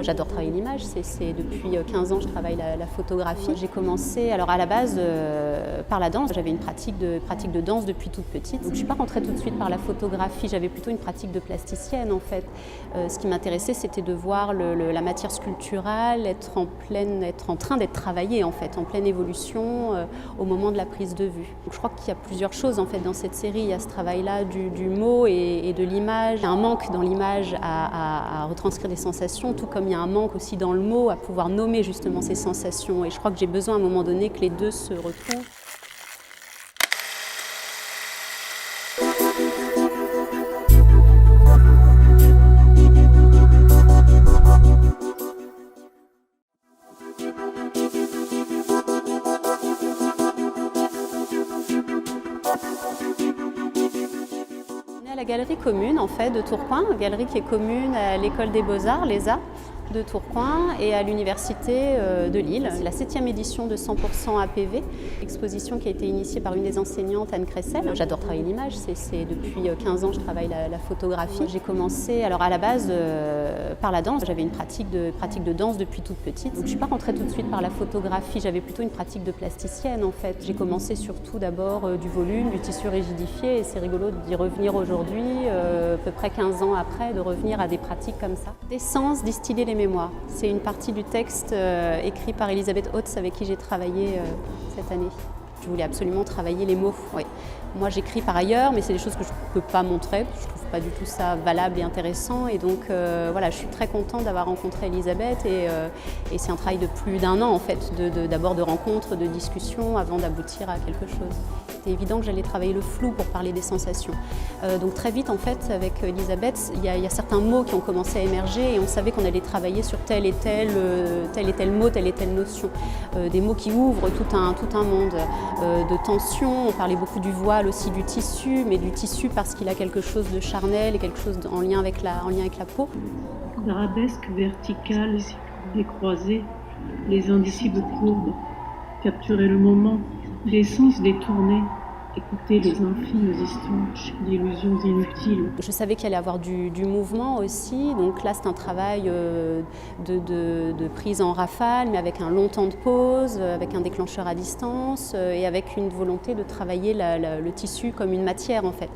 J'adore travailler l'image, c'est depuis 15 ans que je travaille la photographie. J'ai commencé alors à la base par la danse, j'avais une pratique de danse depuis toute petite. Donc je ne suis pas rentrée tout de suite par la photographie, j'avais plutôt une pratique de plasticienne en fait. Ce qui m'intéressait c'était de voir la matière sculpturale être en train d'être travaillée en fait, en pleine évolution au moment de la prise de vue. Donc je crois qu'il y a plusieurs choses en fait dans cette série, il y a ce travail-là du mot et de l'image. Il y a un manque dans l'image à retranscrire des sensations, tout comme il y a un manque aussi dans le mot à pouvoir nommer justement ces sensations. Et je crois que j'ai besoin à un moment donné que les deux se retrouvent. À la galerie commune en fait de Tourcoing, galerie qui est commune à l'école des beaux-arts, l'ESA, de Tourcoing et à l'université de Lille. C'est la 7e édition de 100% APV, exposition qui a été initiée par une des enseignantes, Anne Cressel. J'adore travailler l'image, c'est depuis 15 ans que je travaille la photographie. J'ai commencé alors à la base par la danse, j'avais une pratique de danse depuis toute petite. Donc je ne suis pas rentrée tout de suite par la photographie, j'avais plutôt une pratique de plasticienne en fait. J'ai commencé surtout d'abord du volume, du tissu rigidifié et c'est rigolo d'y revenir aujourd'hui, à peu près 15 ans après, de revenir à des pratiques comme ça. D'essence, distiller les mémoires. C'est une partie du texte écrit par Elisabeth Hotz avec qui j'ai travaillé cette année. Je voulais absolument travailler les mots. Oui. Moi j'écris par ailleurs, mais c'est des choses que je ne peux pas montrer. Je ne trouve pas du tout ça valable et intéressant. Et donc voilà, je suis très contente d'avoir rencontré Elisabeth et c'est un travail de plus d'1 an en fait, d'abord de rencontres, de discussions avant d'aboutir à quelque chose. C'était évident que j'allais travailler le flou pour parler des sensations. Donc très vite en fait avec Elisabeth, il y a certains mots qui ont commencé à émerger et on savait qu'on allait travailler sur tel et tel mot, telle et telle notion. Des mots qui ouvrent tout un monde de tension. On parlait beaucoup du voile, aussi du tissu, mais du tissu parce qu'il a quelque chose de charnel et quelque chose en lien avec la peau. L'arabesque verticale décroisée, les indicibles courbes, capturer le moment, l'essence détournée, écouter les infimes histoires d'illusions inutiles. Je savais qu'il allait y avoir du mouvement aussi, donc là c'est un travail de prise en rafale, mais avec un long temps de pause, avec un déclencheur à distance et avec une volonté de travailler le tissu comme une matière en fait.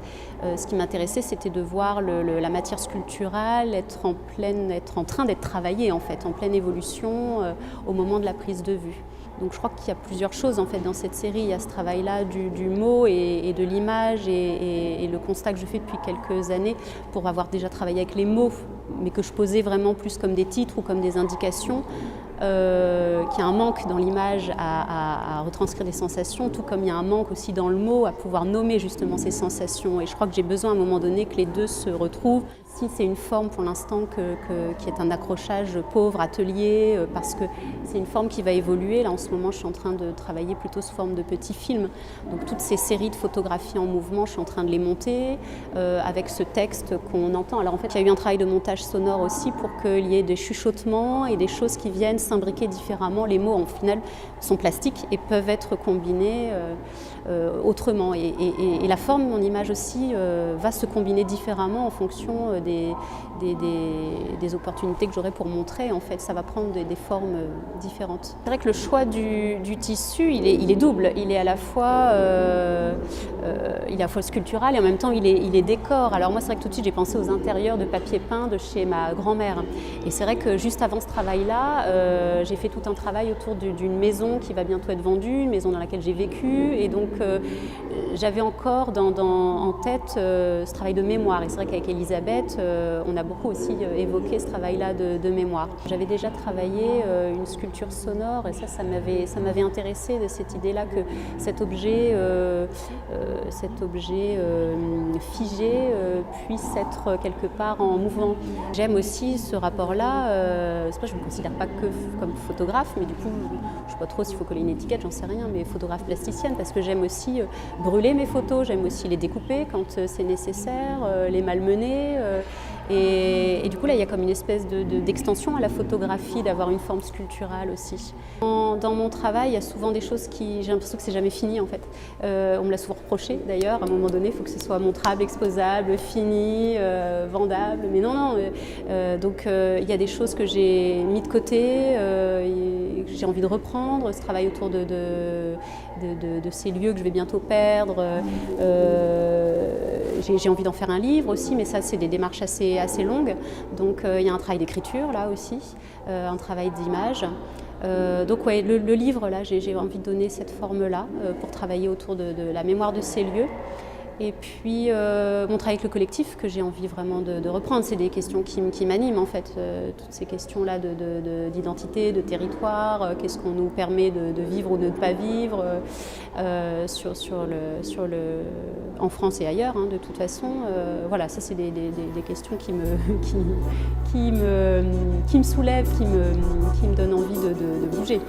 Ce qui m'intéressait c'était de voir la matière sculpturale être en train d'être travaillée en fait, en pleine évolution au moment de la prise de vue. Donc je crois qu'il y a plusieurs choses en fait dans cette série. Il y a ce travail-là du mot et de l'image et le constat que je fais depuis quelques années pour avoir déjà travaillé avec les mots, mais que je posais vraiment plus comme des titres ou comme des indications, qu'il y a un manque dans l'image à retranscrire des sensations, tout comme il y a un manque aussi dans le mot à pouvoir nommer justement ces sensations. Et je crois que j'ai besoin à un moment donné que les deux se retrouvent. Si c'est une forme pour l'instant qui est un accrochage pauvre, atelier, parce que c'est une forme qui va évoluer. Là en ce moment je suis en train de travailler plutôt sous forme de petits films. Donc toutes ces séries de photographies en mouvement, je suis en train de les monter avec ce texte qu'on entend. Alors en fait il y a eu un travail de montage sonore aussi pour qu'il y ait des chuchotements et des choses qui viennent s'imbriquer différemment. Les mots en final sont plastiques et peuvent être combinés autrement. Et la forme, mon image aussi, va se combiner différemment en fonction des opportunités que j'aurai pour montrer. En fait, ça va prendre des formes différentes. C'est vrai que le choix du tissu, il est double. Il est à la fois sculptural et en même temps il est décor. Alors moi, c'est vrai que tout de suite, j'ai pensé aux intérieurs de papier peint de chez ma grand-mère. Et c'est vrai que juste avant ce travail-là, j'ai fait tout un travail autour d'une maison qui va bientôt être vendue, une maison dans laquelle j'ai vécu. Et donc, j'avais encore en tête ce travail de mémoire. Et c'est vrai qu'avec Elisabeth, on a beaucoup aussi évoqué ce travail-là de mémoire. J'avais déjà travaillé une sculpture sonore et ça m'avait intéressé de cette idée-là que cet objet figé puisse être quelque part en mouvement. J'aime aussi ce rapport-là. C'est pas, je ne me considère pas que comme photographe, mais du coup, je ne sais pas trop s'il faut coller une étiquette, j'en sais rien, mais photographe plasticienne, parce que j'aime aussi brûler mes photos, j'aime aussi les découper quand c'est nécessaire, les malmener. Et du coup, là, il y a comme une espèce d'extension à la photographie, d'avoir une forme sculpturale aussi. Dans mon travail, il y a souvent des choses qui, j'ai l'impression que c'est jamais fini en fait. On me l'a souvent reproché d'ailleurs, à un moment donné, il faut que ce soit montrable, exposable, fini, vendable. Mais non. Donc il y a des choses que j'ai mis de côté, et que j'ai envie de reprendre, ce travail autour de ces lieux que je vais bientôt perdre. J'ai envie d'en faire un livre aussi, mais ça c'est des démarches assez longues. Donc il y a un travail d'écriture là aussi, un travail d'image. Donc ouais, le livre là, j'ai envie de donner cette forme-là pour travailler autour de la mémoire de ces lieux. Et puis mon travail avec le collectif que j'ai envie vraiment de reprendre, c'est des questions qui m'animent en fait, toutes ces questions-là d'identité, de territoire, qu'est-ce qu'on nous permet de vivre ou de ne pas vivre en France et ailleurs, hein, de toute façon. Voilà, ça c'est des questions qui me soulèvent, qui me donnent envie de bouger.